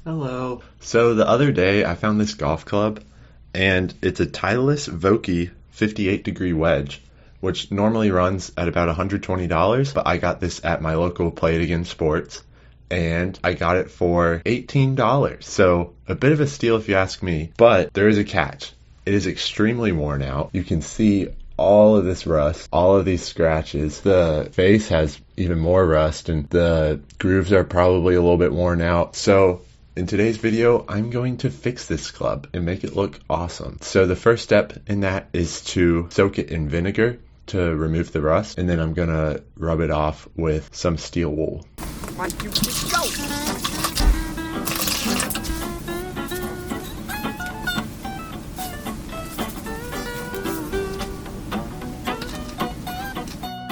Hello. So the other day I found this golf club and it's a Titleist Voki 58 degree wedge, which normally runs at about $120, but I got this at my local Play It Again Sports and I got it for $18. So a bit of a steal if you ask me, but there is a catch. It is extremely worn out. You can see all of this rust, all of these scratches. The face has even more rust and the grooves are probably a little bit worn out. So in today's video, I'm going to fix this club and make it look awesome. So the first step in that is to soak it in vinegar to remove the rust, and then I'm gonna rub it off with some steel wool.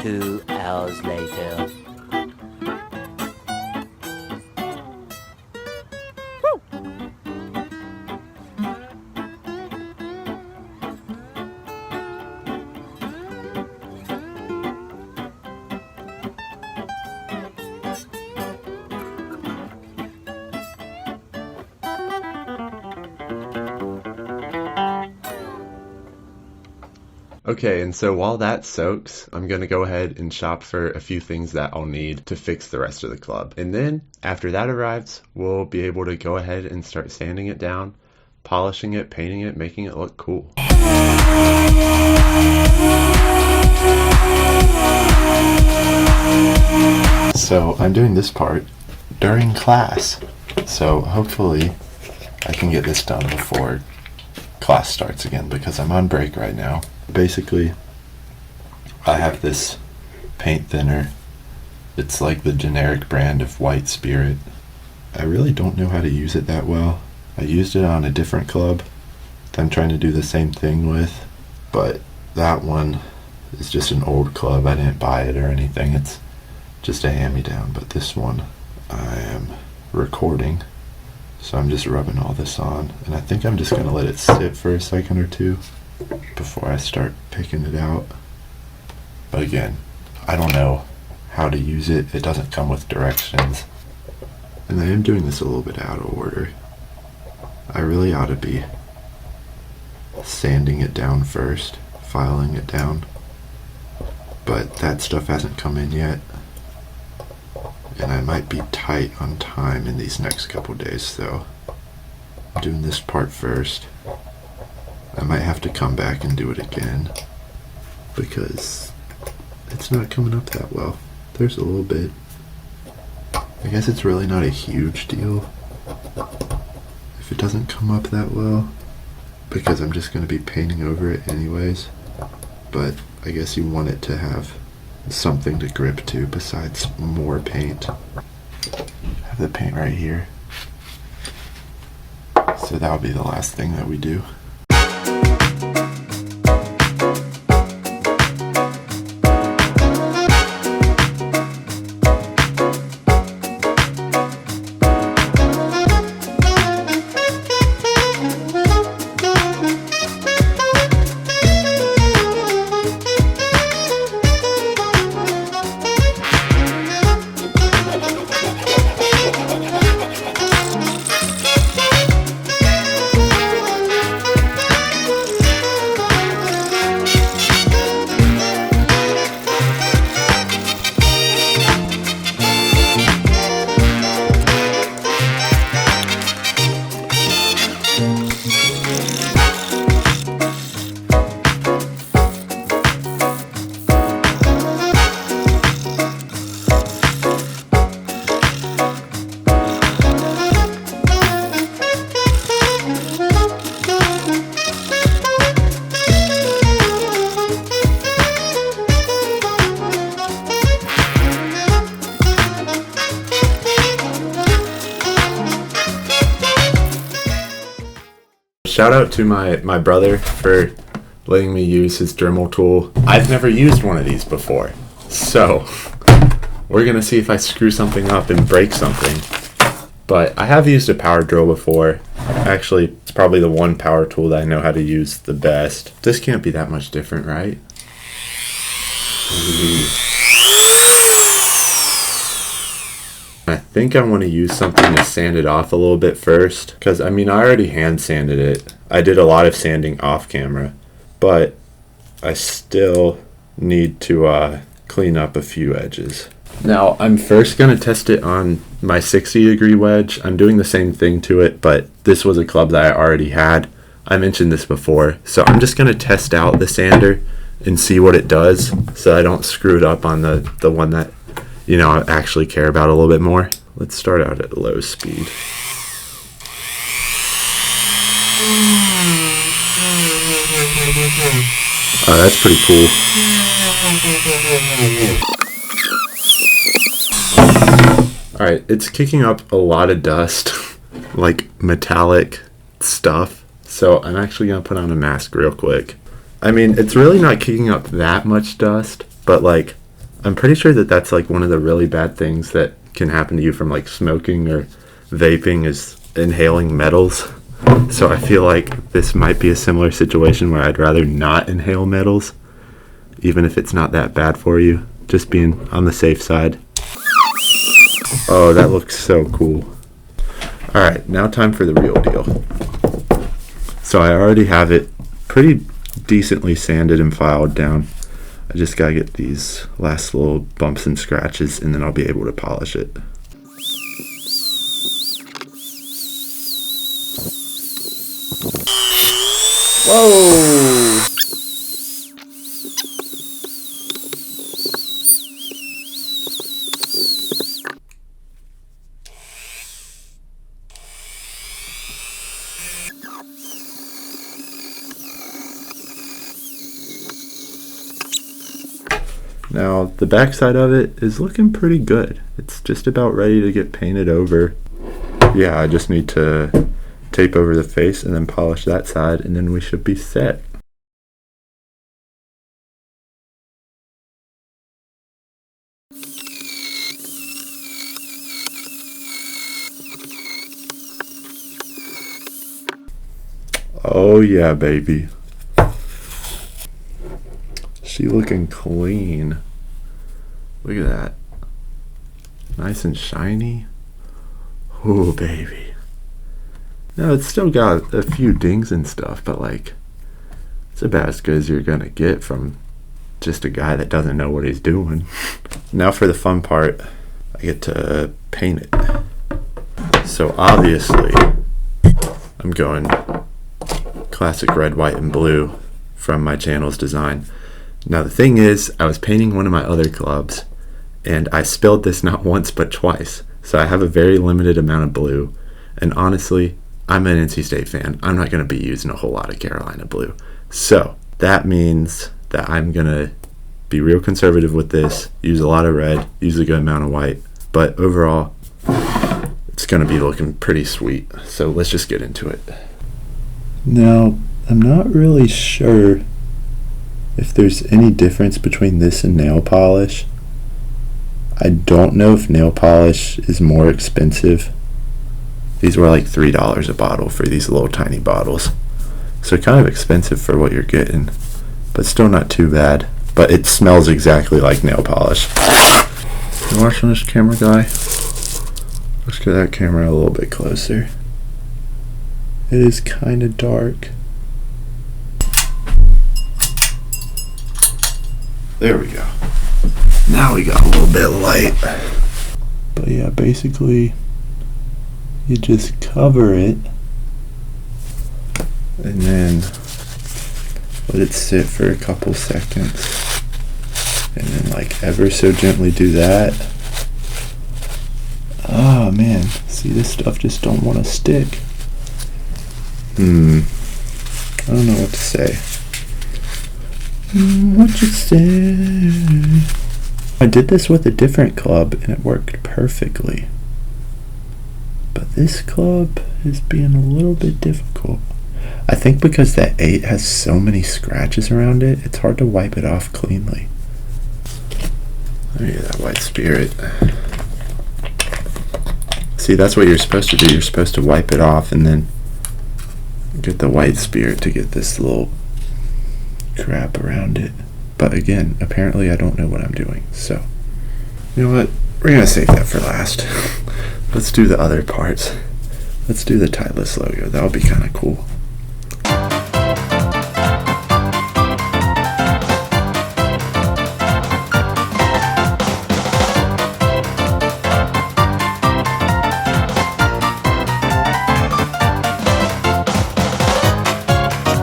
Two hours later. Okay, and so while that soaks, I'm going to go ahead and shop for a few things that I'll need to fix the rest of the club. And then, after that arrives, we'll be able to go ahead and start sanding it down, polishing it, painting it, making it look cool. So, I'm doing this part during class. So, hopefully, I can get this done before class starts again because I'm on break right now. Basically, I have this paint thinner. It's like the generic brand of White Spirit. I really don't know how to use it that well. I used it on a different club that I'm trying to do the same thing with, but that one is just an old club. I didn't buy it or anything. It's just a hand-me-down, but this one I am recording. So I'm just rubbing all this on, and I think I'm just going to let it sit for a second or two before I start picking it out. But again, I don't know how to use it. It doesn't come with directions. And I am doing this a little bit out of order. I really ought to be sanding it down first, filing it down. But that stuff hasn't come in yet. And I might be tight on time in these next couple days, so I'm doing this part first. I might have to come back and do it again because it's not coming up that well. There's a little bit. I guess it's really not a huge deal if it doesn't come up that well because I'm just going to be painting over it anyways. But I guess you want it to have something to grip to besides more paint. I have the paint right here. So that'll be the last thing that we do. Shout out to my brother for letting me use his Dremel tool. I've never used one of these before, so we're gonna see if I screw something up and break something. But I have used a power drill before. Actually, it's probably the one power tool that I know how to use the best. This can't be that much different, right? Ooh. I think I want to use something to sand it off a little bit first, because I mean, I already hand sanded it. I did a lot of sanding off camera, but I still need to clean up a few edges. Now, I'm first going to test it on my 60-degree wedge. I'm doing the same thing to it, but this was a club that I already had. I mentioned this before, so I'm just going to test out the sander and see what it does so I don't screw it up on the one that, you know, I actually care about a little bit more. Let's start out at low speed. Oh, that's pretty cool. Alright, it's kicking up a lot of dust, like metallic stuff, so I'm actually going to put on a mask real quick. I mean, it's really not kicking up that much dust, but like, I'm pretty sure that that's like one of the really bad things that can happen to you from like smoking or vaping is inhaling metals. So I feel like this might be a similar situation where I'd rather not inhale metals, even if it's not that bad for you, just being on the safe side. Oh, that looks so cool. Alright, now time for the real deal. So I already have it pretty decently sanded and filed down. I just gotta get these last little bumps and scratches and then I'll be able to polish it. Whoa! Now, the back side of it is looking pretty good. It's just about ready to get painted over. Yeah, I just need to tape over the face and then polish that side, and then we should be set. Oh yeah, baby. She looking clean. Look at that. Nice and shiny. Oh, baby. No, it's still got a few dings and stuff, but like, it's about as good as you're gonna get from just a guy that doesn't know what he's doing. Now for the fun part, I get to paint it. So obviously, I'm going classic red, white, and blue from my channel's design. Now the thing is, I was painting one of my other clubs and I spilled this not once but twice. So I have a very limited amount of blue, and honestly, I'm an NC State fan. I'm not going to be using a whole lot of Carolina blue. So that means that I'm going to be real conservative with this, use a lot of red, use a good amount of white, but overall, it's going to be looking pretty sweet. So let's just get into it. Now, I'm not really sure if there's any difference between this and nail polish. I don't know if nail polish is more expensive. These were like $3 a bottle for these little tiny bottles. So kind of expensive for what you're getting, but still not too bad. But it smells exactly like nail polish. You watching this camera, guy? Let's get that camera a little bit closer. It is kind of dark. There we go. Now we got a little bit of light. But yeah, basically, you just cover it and then let it sit for a couple seconds. And then like ever so gently do that. Oh man, see, this stuff just don't want to stick. I don't know what to say. What you say? I did this with a different club and it worked perfectly. But this club is being a little bit difficult. I think because that 8 has so many scratches around it, it's hard to wipe it off cleanly. Let me get that white spirit. See, that's what you're supposed to do. You're supposed to wipe it off and then get the white spirit to get this little crap around it. But again, apparently I don't know what I'm doing, so you know what, we're gonna save that for last. let's do the other parts. Let's do the Titleist logo. That would be kind of cool.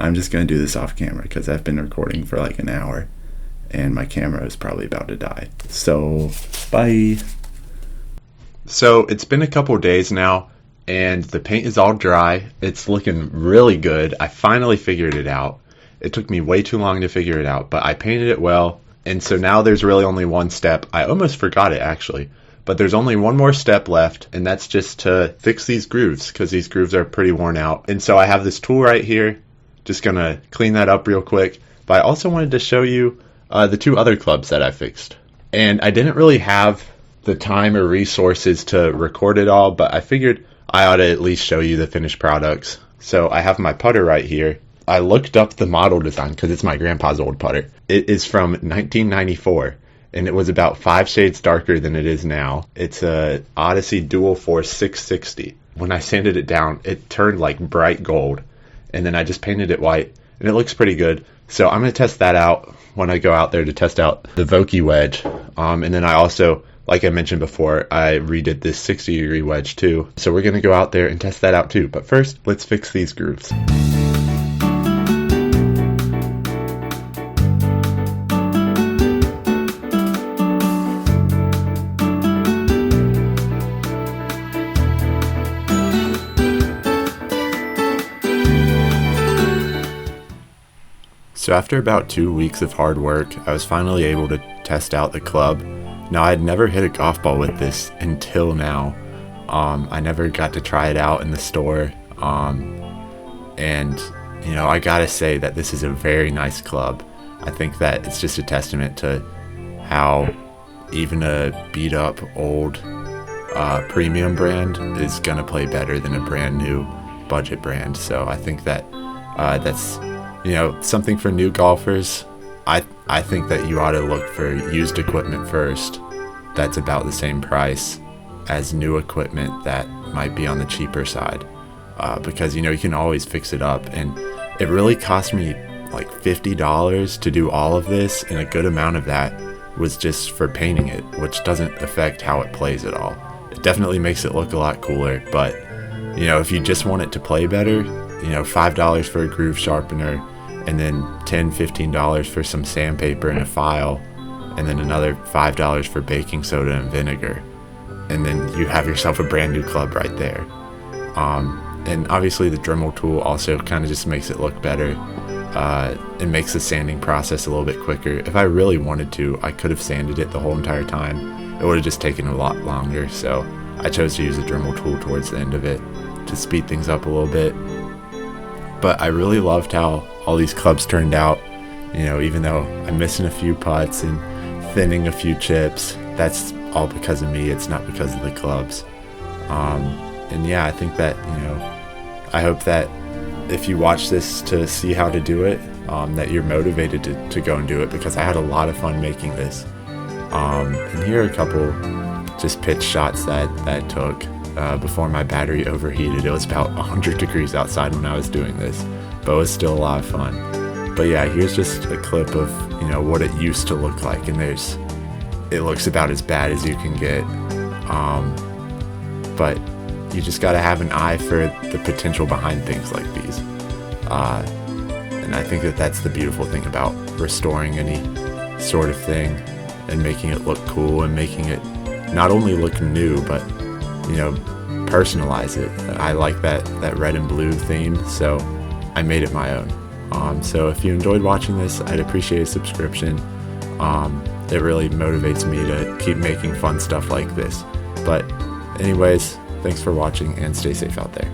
I'm just going to do this off camera because I've been recording for like an hour and my camera is probably about to die. So, bye. So, it's been a couple days now and the paint is all dry. It's looking really good. I finally figured it out. It took me way too long to figure it out, but I painted it well. And so now there's really only one step. I almost forgot it actually, but there's only one more step left, and that's just to fix these grooves because these grooves are pretty worn out. And so I have this tool right here. Just gonna clean that up real quick. But I also wanted to show you the two other clubs that I fixed. And I didn't really have the time or resources to record it all, but I figured I ought to at least show you the finished products. So I have my putter right here. I looked up the model design because it's my grandpa's old putter. It is from 1994, and it was about 5 shades darker than it is now. It's a Odyssey Dual Force 660. When I sanded it down, it turned like bright gold. And then I just painted it white, and it looks pretty good. So I'm going to test that out when I go out there to test out the Vokey wedge. And then I also, like I mentioned before, I redid this 60-degree wedge too. So we're going to go out there and test that out too. But first, let's fix these grooves. So after about 2 weeks of hard work, I was finally able to test out the club. Now, I had never hit a golf ball with this until now. I never got to try it out in the store. And, you know, I gotta say that this is a very nice club. I think that it's just a testament to how even a beat up old premium brand is gonna play better than a brand new budget brand. So I think that that's, you know, something for new golfers. I think that you ought to look for used equipment first that's about the same price as new equipment that might be on the cheaper side, because, you know, you can always fix it up. And it really cost me like $50 to do all of this, and a good amount of that was just for painting it, which doesn't affect how it plays at all. It definitely makes it look a lot cooler, but, you know, if you just want it to play better, you know, $5 for a groove sharpener, and then $10, $15 for some sandpaper and a file, and then another $5 for baking soda and vinegar. And then you have yourself a brand new club right there. And obviously the Dremel tool also kind of just makes it look better. It makes the sanding process a little bit quicker. If I really wanted to, I could have sanded it the whole entire time. It would have just taken a lot longer, so I chose to use the Dremel tool towards the end of it to speed things up a little bit. But I really loved how all these clubs turned out. You know, even though I'm missing a few putts and thinning a few chips, that's all because of me. It's not because of the clubs. And yeah, I think that, you know, I hope that if you watch this to see how to do it, that you're motivated to go and do it, because I had a lot of fun making this. And here are a couple just pitch shots that I took before my battery overheated. It was about 100 degrees outside when I was doing this, but it was still a lot of fun. But yeah, here's just a clip of, you know, what it used to look like, and it looks about as bad as you can get. But you just gotta have an eye for the potential behind things like these. And I think that that's the beautiful thing about restoring any sort of thing and making it look cool and making it not only look new, but, you know, personalize it. I like that red and blue theme, so I made it my own. So if you enjoyed watching this, I'd appreciate a subscription. It really motivates me to keep making fun stuff like this. But anyways, thanks for watching and stay safe out there.